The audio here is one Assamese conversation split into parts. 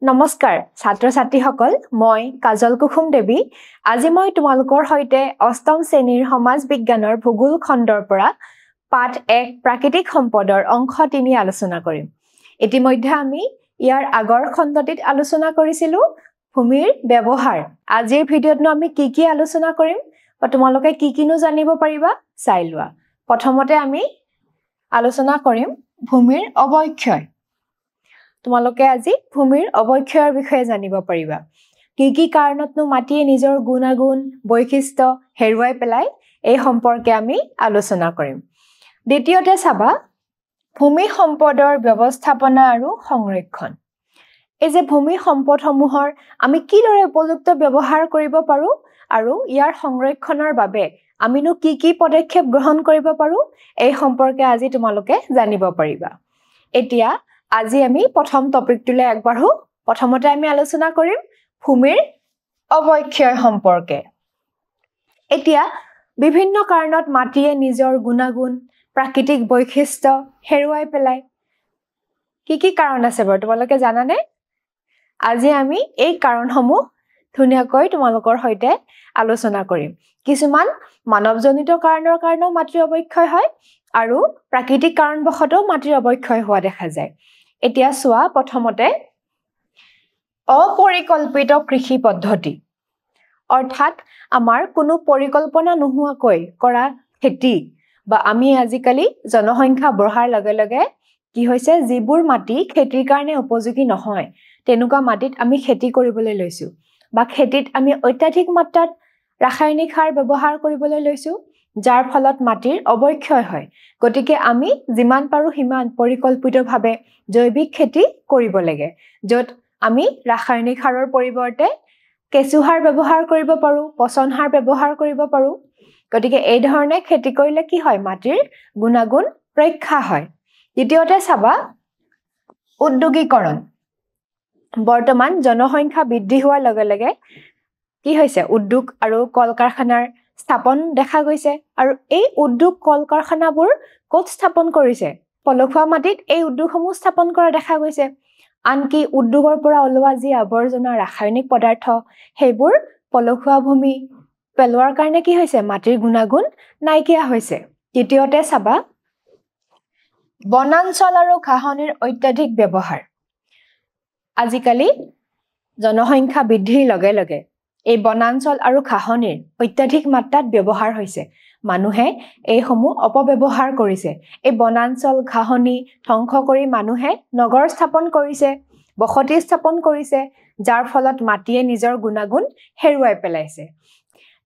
নমস্কাৰ ছাত্ৰ ছাত্ৰীসকল মই কাজল কুসুম দেৱী আজি মই তোমালোকৰ সৈতে অষ্টম শ্ৰেণীৰ সমাজ বিজ্ঞানৰ ভূগোল খণ্ডৰ পৰা পাঠ 1 প্ৰাকৃতিক সম্পদৰ অংশ 3 আলোচনা কৰিম ইতিমধ্যে আমি ইয়াৰ আগৰ খণ্ডটিত আলোচনা কৰিছিলো ভূমিৰ ব্যৱহাৰ আজিৰ ভিডিঅ'ত আমি কি আলোচনা কৰিম বা তোমালোকে কিনো জানিব পাৰিবা চাই লোৱা প্ৰথমতে আমি আলোচনা কৰিম ভূমিৰ অৱক্ষয় তোমালোকে আজি ভূমিৰ অৱক্ষয়ৰ বিষয়ে জানিব পাৰিবা কি কাৰণতনো মাটিয়ে নিজৰ গুণাগুণ বৈশিষ্ট্য হেৰুৱাই পেলাই এই সম্পৰ্কে আমি আলোচনা কৰিম দ্বিতীয়তে চাবা ভূমি সম্পদৰ ব্যৱস্থাপনা আৰু সংৰক্ষণ এই যে ভূমি সম্পদসমূহৰ আমি কিদৰে উপযুক্ত ব্যৱহাৰ কৰিব পাৰো আৰু ইয়াৰ সংৰক্ষণৰ বাবে আমিনো কি পদক্ষেপ গ্ৰহণ কৰিব পাৰো এই সম্পৰ্কে আজি তোমালোকে জানিব পাৰিবা এতিয়া আজি আমি প্ৰথম টপিকটোলৈ আগবাঢ়ো প্ৰথমতে আমি আলোচনা কৰিম ভূমিৰ অৱক্ষয় সম্পৰ্কে এতিয়া বিভিন্ন কাৰণত মাটিয়ে নিজৰ গুণাগুণ প্ৰাকৃতিক বৈশিষ্ট্য হেৰুৱাই পেলাই কি কাৰণ আছে বাৰু তোমালোকে জানানে আজি আমি এই কাৰণসমূহ ধুনীয়াকৈ তোমালোকৰ সৈতে আলোচনা কৰিম কিছুমান মানৱজনিত কাৰণৰ কাৰণেও মাটিৰ অৱক্ষয় হয় আৰু প্ৰাকৃতিক কাৰণবশতঃ মাটিৰ অৱক্ষয় হোৱা দেখা যায় এতিয়া চোৱা প্ৰথমতে অপৰিকল্পিত কৃষি পদ্ধতি অৰ্থাৎ আমাৰ কোনো পৰিকল্পনা নোহোৱাকৈ কৰা খেতি বা আমি আজিকালি জনসংখ্যা বঢ়াৰ লগে লগে কি হৈছে যিবোৰ মাটি খেতিৰ কাৰণে উপযোগী নহয় তেনেকুৱা মাটিত আমি খেতি কৰিবলৈ লৈছো বা খেতিত আমি অত্যাধিক মাত্ৰাত ৰাসায়নিক সাৰ ব্যৱহাৰ কৰিবলৈ লৈছো যাৰ ফলত মাটিৰ অৱক্ষয় হয় গতিকে আমি যিমান পাৰো সিমান পৰিকল্পিতভাৱে জৈৱিক খেতি কৰিব লাগে য'ত আমি ৰাসায়নিক সাৰৰ পৰিৱৰ্তে কেঁচু সাৰ ব্যৱহাৰ কৰিব পাৰো পচন সাৰ ব্যৱহাৰ কৰিব পাৰো গতিকে এই ধৰণে খেতি কৰিলে কি হয় মাটিৰ গুণাগুণ ৰক্ষা হয় দ্বিতীয়তে চাবা উদ্যোগীকৰণ বৰ্তমান জনসংখ্যা বৃদ্ধি হোৱাৰ লগে লগে কি হৈছে উদ্যোগ আৰু কল কাৰখানাৰ স্থাপন দেখা গৈছে আৰু এই উদ্যোগ কল কাৰখানাবোৰ ক'ত স্থাপন কৰিছে পলসুৱা মাটিত এই উদ্যোগসমূহ স্থাপন কৰা দেখা গৈছে আনকি উদ্যোগৰ পৰা ওলোৱা যি আৱৰ্জনা ৰাসায়নিক পদাৰ্থ সেইবোৰ পলসুৱা ভূমি পেলোৱাৰ কাৰণে কি হৈছে মাটিৰ গুণাগুণ নাইকিয়া হৈছে তৃতীয়তে চাবা বনাঞ্চল আৰু ঘাঁহনিৰ অত্যাধিক ব্যৱহাৰ আজিকালি জনসংখ্যা বৃদ্ধিৰ লগে লগে এই বনাঞ্চল আৰু ঘাঁহনিৰ অত্যাধিক মাত্ৰাত ব্যৱহাৰ হৈছে মানুহে এইসমূহ অপব্যৱহাৰ কৰিছে এই বনাঞ্চল ঘাঁহনি ধ্বংস কৰি মানুহে নগৰ স্থাপন কৰিছে বসতি স্থাপন কৰিছে যাৰ ফলত মাটিয়ে নিজৰ গুণাগুণ হেৰুৱাই পেলাইছে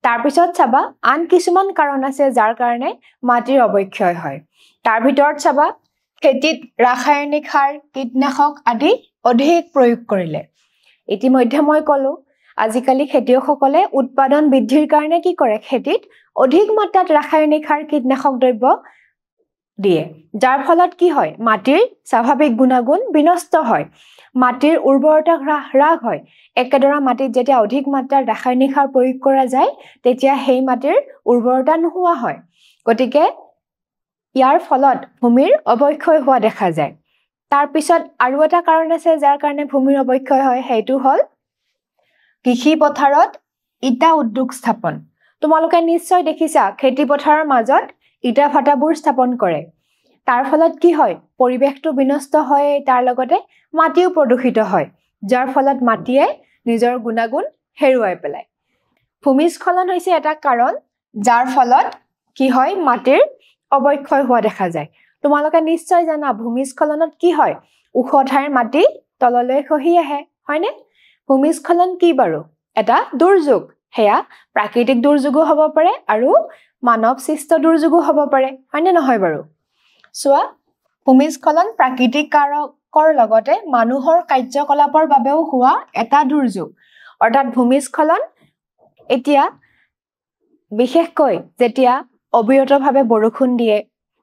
তাৰ পিছত চাবা আন কিছুমান কাৰণ আছে যাৰ কাৰণে মাটিৰ অৱক্ষয় হয় তাৰ ভিতৰত চাবা খেতিত ৰাসায়নিক সাৰ কীটনাশক আদি অধিক প্ৰয়োগ কৰিলে ইতিমধ্যে মই ক'লো আজিকালি খেতিয়কসকলে উৎপাদন বৃদ্ধিৰ কাৰণে কি কৰে খেতিত অধিক মাত্ৰাত ৰাসায়নিক সাৰ কীটনাশক দ্ৰব্য দিয়ে যাৰ ফলত কি হয় মাটিৰ স্বাভাৱিক গুণাগুণ বিনষ্ট হয় মাটিৰ উৰ্বৰতা হ্ৰাস হয় একেদৰে মাটিত যেতিয়া অধিক মাত্ৰাত ৰাসায়নিক সাৰ প্ৰয়োগ কৰা যায় তেতিয়া সেই মাটিৰ উৰ্বৰতা নোহোৱা হয় গতিকে ইয়াৰ ফলত ভূমিৰ অৱক্ষয় হোৱা দেখা যায় তাৰ পিছত আৰু এটা কাৰণ আছে যাৰ কাৰণে ভূমিৰ অৱক্ষয় হয় সেইটো হ'ল কৃষি পথাৰত ইটা উদ্যোগ স্থাপন তোমালোকে নিশ্চয় দেখিছা খেতি পথাৰৰ মাজত ইটা ভাটাবোৰ স্থাপন কৰে তাৰ ফলত কি হয় পৰিৱেশটো বিনষ্ট হয় তাৰ লগতে মাটিও প্ৰদূষিত হয় যাৰ ফলত মাটিয়ে নিজৰ গুণাগুণ হেৰুৱাই পেলায় ভূমিস্খলন হৈছে এটা কাৰণ যাৰ ফলত কি হয় মাটিৰ অৱক্ষয় হোৱা দেখা যায় তোমালোকে নিশ্চয় জানা ভূমিস্খলনত কি হয় ওখ ঠাইৰ মাটি তললৈ খহি আহে হয়নে ভূমিস্খলন কি বাৰু এটা দুৰ্যোগ হেয়া প্ৰাকৃতিক দুৰ্যোগো হ'ব পাৰে আৰু মানৱ সৃষ্ট দুৰ্যোগো হ'ব পাৰে হয়নে নহয় বাৰু চোৱা ভূমিস্খলন প্ৰাকৃতিক কাৰকৰ লগতে মানুহৰ কাৰ্যকলাপৰ বাবেও হোৱা এটা দুৰ্যোগ অৰ্থাৎ ভূমিস্খলন এতিয়া বিশেষকৈ যেতিয়া অবিৰতভাৱে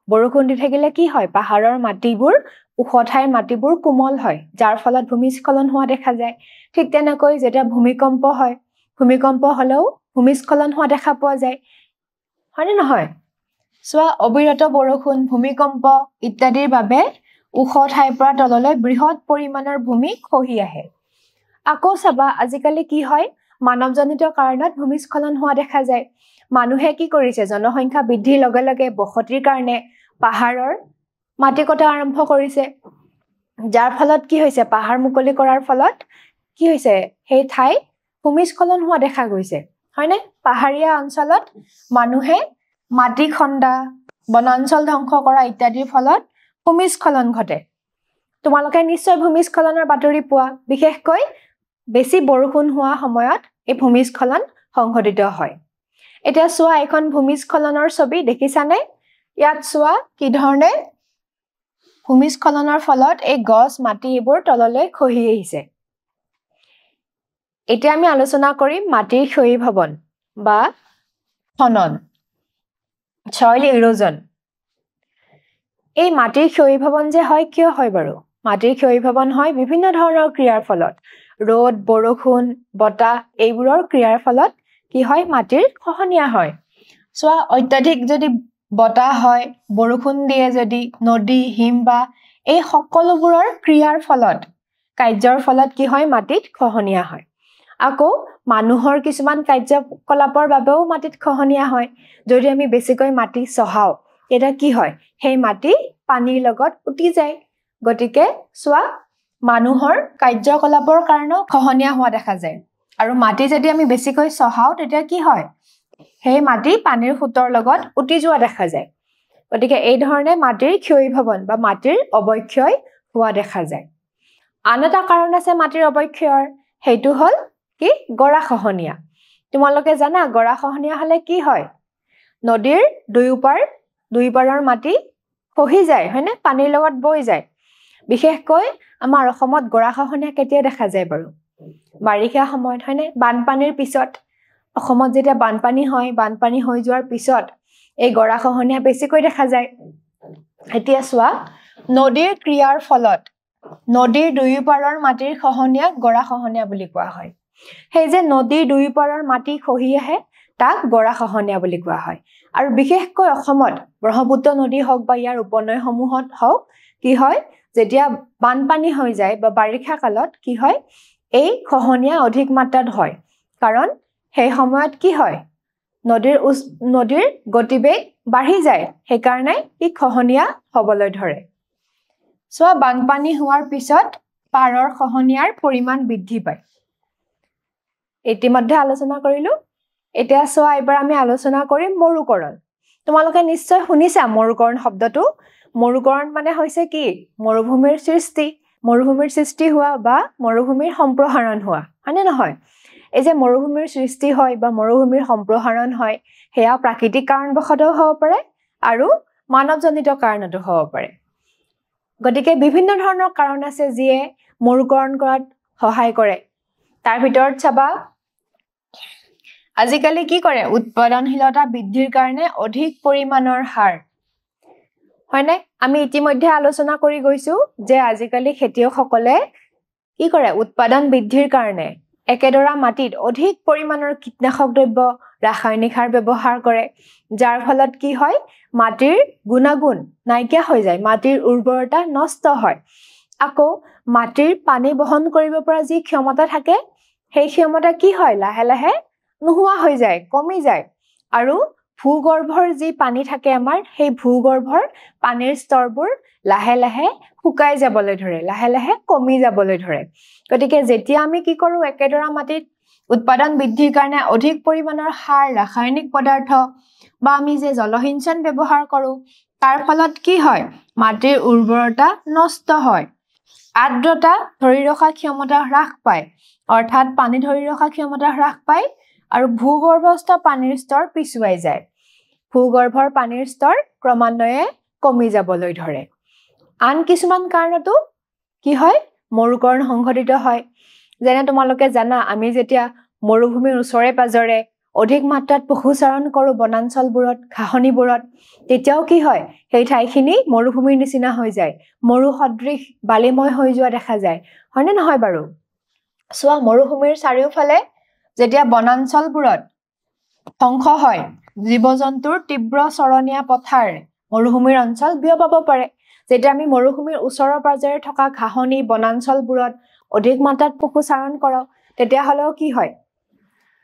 বৰষুণ দি থাকিলে কি হয় পাহাৰৰ মাটিবোৰ ওখ ঠাইৰ মাটিবোৰ কোমল হয় যাৰ ফলত ভূমিস্খলন হোৱা দেখা যায় ঠিক তেনেকৈ যেতিয়া ভূমিকম্প হয় ভূমিকম্প হলেও ভূমিস্খলন হোৱা দেখা পোৱা যায় হয়নে নহয় চোৱা অবিৰত বৰষুণ ভূমিকম্প ইত্যাদিৰ বাবে ওখ ঠাইৰ পৰা তললৈ বৃহৎ পৰিমাণৰ ভূমি খহি আহে আকৌ চাবা আজিকালি কি হয় মানৱজনিত কাৰণত ভূমিস্খলন হোৱা দেখা যায় মানুহে কি কৰিছে জনসংখ্যা বৃদ্ধিৰ লগে লগে বসতিৰ কাৰণে পাহাৰৰ মাটি কটা আৰম্ভ কৰিছে যাৰ ফলত কি হৈছে পাহাৰ মুকলি কৰাৰ ফলত কি হৈছে সেই ঠাই ভূমিস্খলন হোৱা দেখা গৈছে হয়নে পাহাৰীয়া অঞ্চলত মানুহে মাটি খন্দা বনাঞ্চল ধ্বংস কৰা ইত্যাদিৰ ফলত ভূমিস্খলন ঘটে তোমালোকে নিশ্চয় ভূমিস্খলনৰ বাতৰি পোৱা বিশেষকৈ বেছি বৰষুণ হোৱা সময়ত এই ভূমিস্খলন সংঘটিত হয় এতিয়া চোৱা এখন ভূমিস্খলনৰ ছবি দেখিছানে ইয়াত চোৱা কি ধৰণে ভূমিস্খলনৰ ফলত এই গছ মাটি এইবোৰ তললৈ খহি আহিছে এতিয়া আমি আলোচনা কৰিম মাটিৰ ক্ষয়ীভৱন বা খনন সইল ইৰোজন এই মাটিৰ ক্ষয়ীভৱন যে হয় কিয় হয় বাৰু মাটিৰ ক্ষয়ীভৱন হয় বিভিন্ন ধৰণৰ ক্ৰিয়াৰ ফলত ৰ'দ বৰষুণ বতাহ এইবোৰৰ ক্ৰিয়াৰ ফলত কি হয় মাটিৰ খহনীয়া হয় চোৱা অত্যাধিক যদি বতাহ হয় বৰষুণ দিয়ে যদি নদী হিম বা এই সকলোবোৰৰ ক্ৰিয়াৰ ফলত কাৰ্যৰ ফলত কি হয় মাটিত খহনীয়া হয় আকৌ মানুহৰ কিছুমান কাৰ্যকলাপৰ বাবেও মাটিত খহনীয়া হয় যদি আমি বেছিকৈ মাটি চহাও এটা কি হয় সেই মাটি পানীৰ লগত উটি যায় গতিকে চোৱা মানুহৰ কাৰ্যকলাপৰ কাৰণেও খহনীয়া হোৱা দেখা যায় আৰু মাটি যদি আমি বেছিকৈ চহাও তেতিয়া কি হয় সেই মাটি পানীৰ সোঁতৰ লগত উটি যোৱা দেখা যায় গতিকে এই ধৰণে মাটিৰ ক্ষয়ীভৱন বা মাটিৰ অৱক্ষয় হোৱা দেখা যায় আন এটা কাৰণ আছে মাটিৰ অৱক্ষয়ৰ সেইটো হ'ল কি গৰাখহনীয়া তোমালোকে জানা গৰাখহনীয়া হলে কি হয় নদীৰ দুই পাৰৰ মাটি খহি যায় হয়নে পানীৰ লগত বৈ যায় বিশেষকৈ আমাৰ অসমত গৰাখহনীয়া কেতিয়া দেখা যায় বাৰু বাৰিষা সময়ত হয়নে বানপানীৰ পিছত অসমত যেতিয়া বানপানী হয় বানপানী হৈ যোৱাৰ পিছত এই গৰাখহনীয়া বেছিকৈ দেখা যায় এতিয়া চোৱা নদীৰ ক্ৰিয়াৰ ফলত নদীৰ দুই পাৰৰ মাটিৰ খহনীয়াক গৰাখহনীয়া বুলি কোৱা হয় সেই যে নদীৰ দুই পাৰৰ মাটি খহি আহে তাক গৰাখহনীয়া বুলি কোৱা হয় আৰু বিশেষকৈ অসমত ব্ৰহ্মপুত্ৰ নদী হওক বা ইয়াৰ উপনৈসমূহত হওক কি হয় যেতিয়া বানপানী হৈ যায় বা বাৰিষা কালত কি হয় এই খহনীয়া অধিক মাত্ৰাত হয় কাৰণ সেই সময়ত কি হয় নদীৰ গতিবেগ বাঢ়ি যায় সেইকাৰণে ই খহনীয়া হ'বলৈ ধৰে চোৱা বানপানী হোৱাৰ পিছত পাৰৰ খহনীয়াৰ পৰিমাণ বৃদ্ধি পায় ইতিমধ্যে আলোচনা কৰিলো এতিয়া চোৱা এবাৰ আমি আলোচনা কৰিম মৰুকৰণ তোমালোকে নিশ্চয় শুনিছা মৰুকৰণ শব্দটো মৰুকৰণ মানে হৈছে কি মৰুভূমিৰ সৃষ্টি হোৱা বা মৰুভূমিৰ সম্প্ৰসাৰণ হোৱা হয়নে নহয় এই যে মৰুভূমিৰ সৃষ্টি হয় বা মৰুভূমিৰ সম্প্ৰসাৰণ হয় সেয়া প্ৰাকৃতিক কাৰণবশতঃ হ'ব পাৰে আৰু মানৱজনিত কাৰণতো হ'ব পাৰে গতিকে বিভিন্ন ধৰণৰ কাৰণ আছে যিয়ে মৰুকৰণ কৰাত সহায় কৰে তাৰ ভিতৰত চাবা আজিকালি কি কৰে উৎপাদনশীলতা বৃদ্ধিৰ কাৰণে অধিক পৰিমাণৰ সাৰ হয়নে আমি ইতিমধ্যে আলোচনা কৰি গৈছো যে আজিকালি খেতিয়কসকলে কি কৰে উৎপাদন বৃদ্ধিৰ কাৰণে একেডৰা মাটিত অধিক পৰিমাণৰ কীটনাশক দ্ৰব্য ৰাসায়নিক সাৰ ব্যৱহাৰ কৰে যাৰ ফলত কি হয় মাটিৰ গুণাগুণ নাইকিয়া হৈ যায় মাটিৰ উৰ্বৰতা নষ্ট হয় আকৌ মাটিৰ পানী বহন কৰিব পৰা যি ক্ষমতা থাকে সেই ক্ষমতা কি হয় লাহে লাহে নোহোৱা হৈ যায় কমি যায় আৰু ভূগৰ্ভৰ যি পানী থাকে আমাৰ সেই ভূগৰ্ভৰ পানীৰ স্তৰবোৰ লাহে লাহে শুকাই যাবলৈ ধৰে লাহে লাহে কমি যাবলৈ ধৰে গতিকে যেতিয়া আমি কি কৰো একেডৰা মাটিত উৎপাদন বৃদ্ধিৰ কাৰণে অধিক পৰিমাণৰ সাৰ ৰাসায়নিক পদাৰ্থ বা আমি যে জলসিঞ্চন ব্যৱহাৰ কৰো তাৰ ফলত কি হয় মাটিৰ উৰ্বৰতা নষ্ট হয় আৰ্দ্ৰতা ধৰি ৰখা ক্ষমতা হ্ৰাস পায় অৰ্থাৎ পানী ধৰি ৰখা ক্ষমতা হ্ৰাস পায় আৰু ভূগৰ্ভস্থ পানীৰ স্তৰ পিছুৱাই যায় ভূগৰ্ভৰ পানীৰ স্তৰ ক্ৰমান্বয়ে কমি যাবলৈ ধৰে আন কিছুমান কাৰণতো কি হয় মৰুকৰণ সংঘটিত হয় যেনে তোমালোকে জানা আমি যেতিয়া মৰুভূমিৰ ওচৰে পাজৰে অধিক মাত্ৰাত পশুচাৰণ কৰো বনাঞ্চলবোৰত ঘাঁহনিবোৰত তেতিয়াও কি হয় সেই ঠাইখিনি মৰুভূমিৰ নিচিনা হৈ যায় মৰু সদৃশ বালিময় হৈ যোৱা দেখা যায় হয়নে নহয় বাৰু চোৱা মৰুভূমিৰ চাৰিওফালে যেতিয়া বনাঞ্চলবোৰত ধ্বংস হয় জীৱ-জন্তুৰ তীব্ৰ চৰণীয়া পথাৰ মৰুভূমিৰ অঞ্চল বিয়পাব পাৰে যেতিয়া আমি মৰুভূমিৰ ওচৰৰ পাজৰে থকা ঘাঁহনি বনাঞ্চলবোৰত অধিক মাত্ৰাত পশুচাৰণ কৰোঁ তেতিয়াহ'লেও কি হয়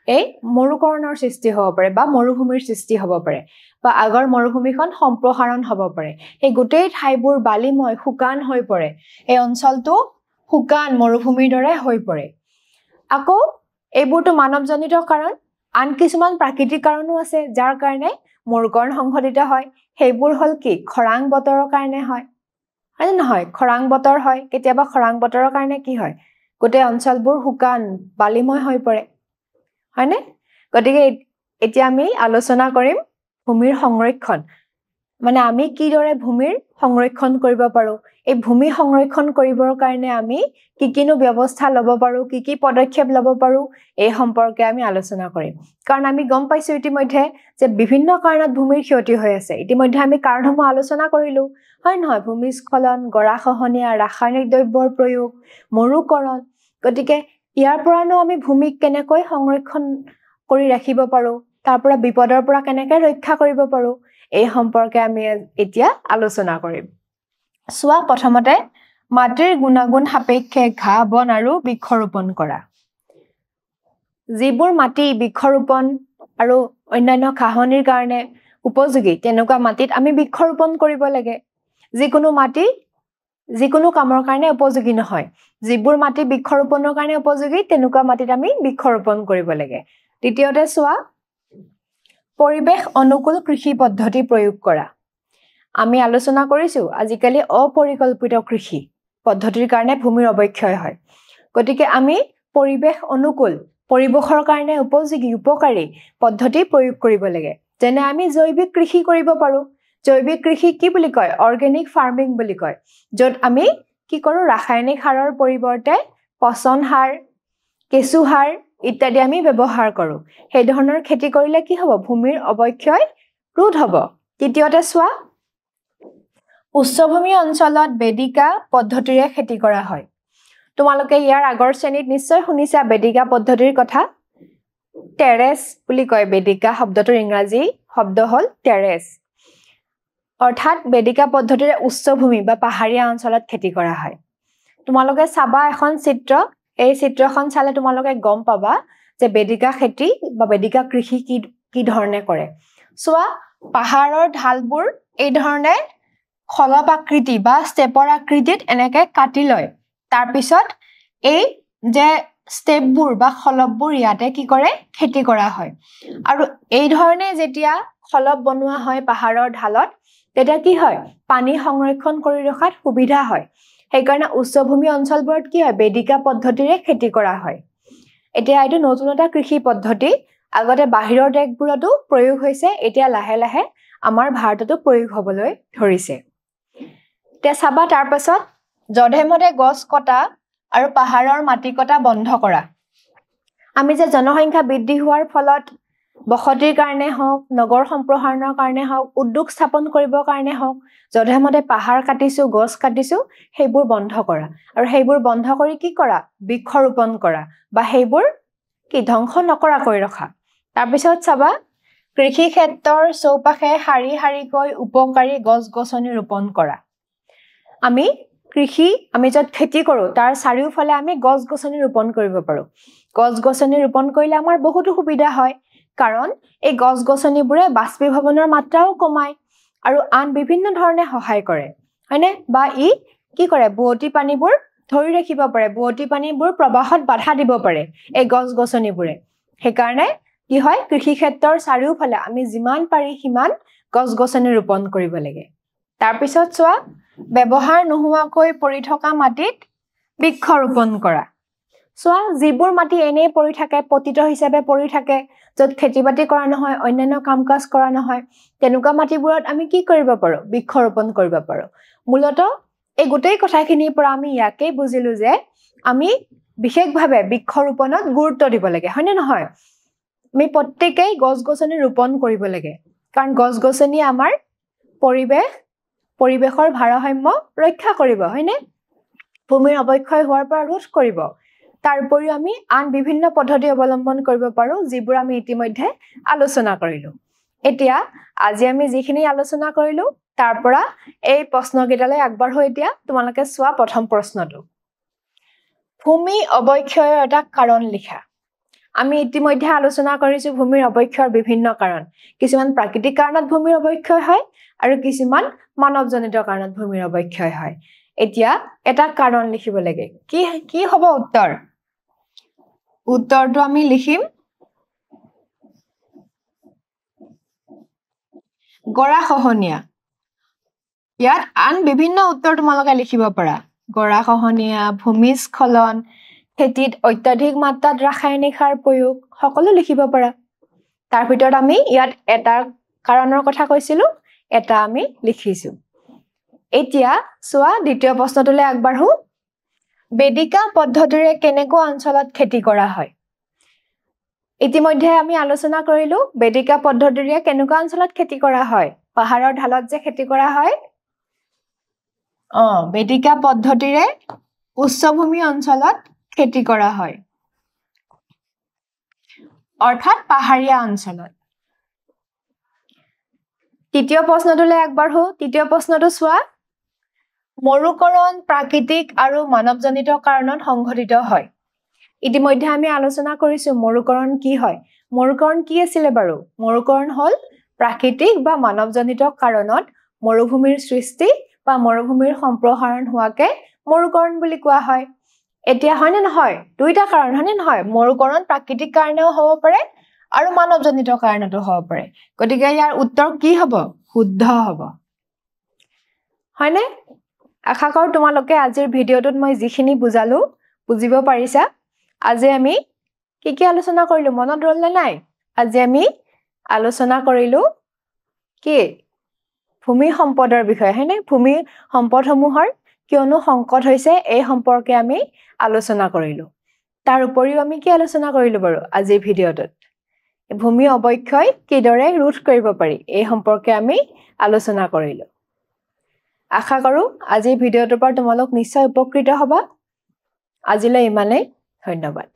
এই মৰুকৰণৰ সৃষ্টি হ'ব পাৰে বা মৰুভূমিৰ সৃষ্টি হ'ব পাৰে বা আগৰ মৰুভূমিখন সম্প্ৰসাৰণ হ'ব পাৰে এই গোটেই ঠাইবোৰ বালিময় শুকান হৈ পৰে এই অঞ্চলটো শুকান মৰুভূমিৰ দৰে হৈ পৰে আকৌ এইবোৰটো মানৱজনিত কাৰণ আন কিছুমান প্ৰাকৃতিক কাৰণো আছে যাৰ কাৰণে মৰুকৰণ সংঘটিত হয় সেইবোৰ হ'ল কি খৰাং বতৰৰ কাৰণে হয় হয় নহয় খৰাং বতৰ হয় কেতিয়াবা খৰাং বতৰৰ কাৰণে কি হয় গোটেই অঞ্চলবোৰ শুকান বালিময় হৈ পৰে হয়নে গতিকে এতিয়া আমি আলোচনা কৰিম ভূমিৰ সংৰক্ষণ মানে আমি কিদৰে ভূমিৰ সংৰক্ষণ কৰিব পাৰো এই ভূমি সংৰক্ষণ কৰিবৰ কাৰণে আমি কিনো ব্যৱস্থা ল'ব পাৰো কি পদক্ষেপ ল'ব পাৰো এই সম্পৰ্কে আমি আলোচনা কৰিম কাৰণ আমি গম পাইছো ইতিমধ্যে যে বিভিন্ন কাৰণত ভূমিৰ ক্ষতি হৈ আছে ইতিমধ্যে আমি কাৰণসমূহ আলোচনা কৰিলো হয় নহয় ভূমিস্খলন গৰাখহনীয়া ৰাসায়নিক দ্ৰব্যৰ প্ৰয়োগ মৰুকৰণ গতিকে ইয়াৰ পৰানো আমি ভূমিক কেনেকৈ সংৰক্ষণ কৰি ৰাখিব পাৰো তাৰ পৰা বিপদৰ পৰা কেনেকৈ ৰক্ষা কৰিব পাৰো এই সম্পৰ্কে আমি এতিয়া আলোচনা কৰিম সোৱা প্ৰথমতে মাটিৰ গুণাগুণ সাপেক্ষে ঘাঁহ বন আৰু বৃক্ষৰোপণ কৰা যিবোৰ মাটি বৃক্ষৰোপণ আৰু অন্যান্য ঘাঁহনিৰ কাৰণে উপযোগী তেনেকুৱা মাটিত আমি বৃক্ষৰোপণ কৰিব লাগে যিকোনো মাটি যিকোনো কামৰ কাৰণে উপযোগী নহয় যিবোৰ মাটি বৃক্ষৰোপণৰ কাৰণে উপযোগী তেনেকুৱা মাটিত আমি বৃক্ষৰোপণ কৰিব লাগে দ্বিতীয়তে সোৱা পৰিৱেশ অনুকূল কৃষি পদ্ধতি প্ৰয়োগ কৰা আমি আলোচনা কৰিছো আজিকালি অপৰিকল্পিত কৃষি পদ্ধতিৰ কাৰণে ভূমিৰ অৱক্ষয় হয় গতিকে আমি পৰিৱেশ অনুকূল পৰিৱেশৰ কাৰণে উপযোগী উপকাৰী পদ্ধতি প্ৰয়োগ কৰিব লাগে যেনে আমি জৈৱিক কৃষি কৰিব পাৰো জৈৱিক কৃষি কি বুলি কয় অৰ্গেনিক ফাৰ্মিং বুলি কয় য'ত আমি কি কৰো ৰাসায়নিক সাৰৰ পৰিৱৰ্তে পচন সাৰ কেঁচু সাৰ ইত্যাদি আমি ব্যৱহাৰ কৰো সেই ধৰণৰ খেতি কৰিলে কি হ'ব ভূমিৰ অৱক্ষয় ৰোধ হ'ব তৃতীয়তে সোৱা উচ্চভূমি অঞ্চলত বেদিকা পদ্ধতিৰে খেতি কৰা হয় তোমালোকে ইয়াৰ আগৰ শ্ৰেণীত নিশ্চয় শুনিছা বেদিকা পদ্ধতিৰ কথা টেৰেছ বুলি কয় বেদিকা শব্দটোৰ ইংৰাজী শব্দ হ'ল টেৰেছ অৰ্থাৎ বেদিকা পদ্ধতিৰে উচ্চভূমি বা পাহাৰীয়া অঞ্চলত খেতি কৰা হয় তোমালোকে চাবা এখন চিত্ৰ এই চিত্ৰখন চালে তোমালোকে গম পাবা যে বেদিকা খেতি বা বেদিকা কৃষি কি ধৰণে কৰে সোৱা পাহাৰৰ ঢালবোৰ এই ধৰণে খলপ আকৃতি বা ষ্টেপৰ আকৃতিত এনেকে কাটি লয় তাৰ পিছত এই যে ষ্টেপবোৰ বা খলপবোৰ ইয়াতে কি কৰে খেতি কৰা হয় আৰু এই ধৰণে যেতিয়া খলপ বনোৱা হয় পাহাৰৰ ঢালত তেতিয়া কি হয় পানী সংৰক্ষণ কৰি ৰখাত সুবিধা হয় সেইকাৰণে উচ্চভূমি অঞ্চলবোৰত কি হয় বেদিকা পদ্ধতিৰে খেতি কৰা হয় এতিয়া এইটো নতুন এটা কৃষি পদ্ধতি আগতে বাহিৰৰ দেশবোৰতো প্ৰয়োগ হৈছে এতিয়া লাহে লাহে আমাৰ ভাৰততো প্ৰয়োগ হ'বলৈ ধৰিছে এতিয়া চাবা তাৰ পাছত জধে-মধে গছ কটা আৰু পাহাৰৰ মাটি কটা বন্ধ কৰা আমি যে জনসংখ্যা বৃদ্ধি হোৱাৰ ফলত বসতিৰ কাৰণে হওক নগৰ সম্প্ৰসাৰণৰ কাৰণে হওক উদ্যোগ স্থাপন কৰিবৰ কাৰণে হওক জধে-মধে পাহাৰ কাটিছো গছ কাটিছো সেইবোৰ বন্ধ কৰা আৰু সেইবোৰ বন্ধ কৰি কি কৰা বৃক্ষৰোপণ কৰা বা সেইবোৰ কি ধ্বংস নকৰাকৈ ৰখা তাৰ পিছত চাবা কৃষি ক্ষেত্ৰৰ চৌপাশে শাৰী শাৰীকৈ উপকাৰী গছ-গছনি ৰোপণ কৰা আমি য'ত খেতি কৰো তাৰ চাৰিওফালে আমি গছ-গছনি ৰোপণ কৰিব পাৰো গছ-গছনি ৰোপণ কৰিলে আমাৰ বহুতো সুবিধা হয় কাৰণ এই গছ-গছনিবোৰে বাষ্পীভৱনৰ মাত্ৰাও কমায় আৰু আন বিভিন্ন ধৰণে সহায় কৰে হয়নে বা ই কি কৰে বুৱতী পানীবোৰ ধৰি ৰাখিব পাৰে বুৱতী পানীবোৰ প্ৰবাহত বাধা দিব পাৰে এই গছ-গছনিবোৰে সেইকাৰণে কি হয় কৃষি ক্ষেত্ৰৰ চাৰিওফালে আমি যিমান পাৰি সিমান গছ-গছনি ৰোপণ কৰিব লাগে তাৰ পিছত চোৱা ব্যৱহাৰ নোহোৱাকৈ পৰি থকা মাটিত বৃক্ষৰোপণ কৰা চোৱা যিবোৰ মাটি এনেই পৰি থাকে পতিত হিচাপে পৰি থাকে য'ত খেতি-বাতি কৰা নহয় অন্যান্য কাম-কাজ কৰা নহয় তেনেকুৱা মাটিবোৰত আমি কি কৰিব পাৰো বৃক্ষৰোপণ কৰিব পাৰো মূলতঃ এই গোটেই কথাখিনিৰ পৰা আমি ইয়াকে বুজিলো যে আমি বিশেষভাৱে বৃক্ষৰোপণত গুৰুত্ব দিব লাগে হয়নে নহয় আমি প্ৰত্যেকেই গছ-গছনি ৰোপণ কৰিব লাগে কাৰণ গছ-গছনি আমাৰ পৰিৱেশৰ ভাৰসাম্য ৰক্ষা কৰিব হয়নে ভূমিৰ অৱক্ষয় হোৱাৰ পৰা ৰোধ কৰিব তাৰ উপৰিও আমি আন বিভিন্ন পদ্ধতি অৱলম্বন কৰিব পাৰো যিবোৰ আমি ইতিমধ্যে আলোচনা কৰিলো এতিয়া আজি আমি যিখিনি আলোচনা কৰিলো তাৰ পৰা এই প্ৰশ্নকেইটালৈ আগবাঢ়ো এতিয়া তোমালোকে চোৱা প্ৰথম প্ৰশ্নটো ভূমি অৱক্ষয়ৰ এটা কাৰণ লিখা আমি ইতিমধ্যে আলোচনা কৰিছো ভূমিৰ অৱক্ষয়ৰ বিভিন্ন কাৰণ কিছুমান প্ৰাকৃতিক কাৰণত ভূমিৰ অৱক্ষয় হয় আৰু কিছুমান মানৱজনিত কাৰণত ভূমিৰ অৱক্ষয় হয় এতিয়া এটা কাৰণ লিখিব লাগে কি হ'ব উত্তৰটো আমি লিখিম গৰাখহনীয়া ইয়াত আন বিভিন্ন উত্তৰ তোমালোকে লিখিব পাৰা গৰাখহনীয়া ভূমিস্খলন খেতিত অত্যাধিক মাত্ৰাত ৰাসায়নিক সাৰ প্ৰয়োগ সকলো লিখিব পাৰা তাৰ ভিতৰত আমি ইয়াত এটা কাৰণৰ কথা কৈছিলো এটা আমি লিখিছো এতিয়া চোৱা দ্বিতীয় প্ৰশ্নটোলৈ আগবাঢ়ো বেদিকা পদ্ধতিৰে কেনেকুৱা অঞ্চলত খেতি কৰা হয় ইতিমধ্যে আমি আলোচনা কৰিলো বেদিকা পদ্ধতিৰে কেনেকুৱা অঞ্চলত খেতি কৰা হয় পাহাৰৰ ঢালত যে খেতি কৰা হয় বেদিকা পদ্ধতিৰে উচ্চভূমি অঞ্চলত খেতি কৰা হয় অৰ্থাৎ পাহাৰীয়া অঞ্চলত তৃতীয় প্ৰশ্নটোলৈ আগবাঢ়ো তৃতীয় প্ৰশ্নটো চোৱা মৰুকৰণ প্ৰাকৃতিক আৰু মানৱজনিত কাৰণত সংঘটিত হয় ইতিমধ্যে আমি আলোচনা কৰিছো মৰুকৰণ কি হয় মৰুকৰণ কি আছিল বাৰু মৰুকৰণ হল প্ৰাকৃতিক বা মানৱজনিত কাৰণত মৰুভূমিৰ সৃষ্টি বা মৰুভূমিৰ সম্প্ৰসাৰণ হোৱাকে মৰুকৰণ বুলি কোৱা হয় এতিয়া হয়নে নহয় দুইটা কাৰণ হয়নে নহয় মৰুকৰণ প্ৰাকৃতিক কাৰণেও হ'ব পাৰে আৰু মানৱজনিত কাৰণতো হ'ব পাৰে গতিকে ইয়াৰ উত্তৰ কি হ'ব শুদ্ধ হ'ব হয়নে আশা কৰো তোমালোকে আজিৰ ভিডিঅ'টোত মই যিখিনি বুজালো বুজিব পাৰিছা আজি আমি কি আলোচনা কৰিলো মনত ৰলনে নাই আজি আমি আলোচনা কৰিলো কি ভূমি সম্পদৰ বিষয়ে হয়নে ভূমি সম্পদসমূহৰ কিয়নো সংকট হৈছে এই সম্পৰ্কে আমি আলোচনা কৰিলো তাৰ উপৰিও আমি কি আলোচনা কৰিলো বাৰু আজিৰ ভিডিঅ'টোত ভূমি অৱক্ষয় কিদৰে ৰোধ কৰিব পাৰি এই সম্পৰ্কে আমি আলোচনা কৰিলো আশা কৰো আজিৰ ভিডিঅ'টোৰ পৰা তোমালোক নিশ্চয় উপকৃত হ'বা আজিলৈ ইমানেই ধন্যবাদ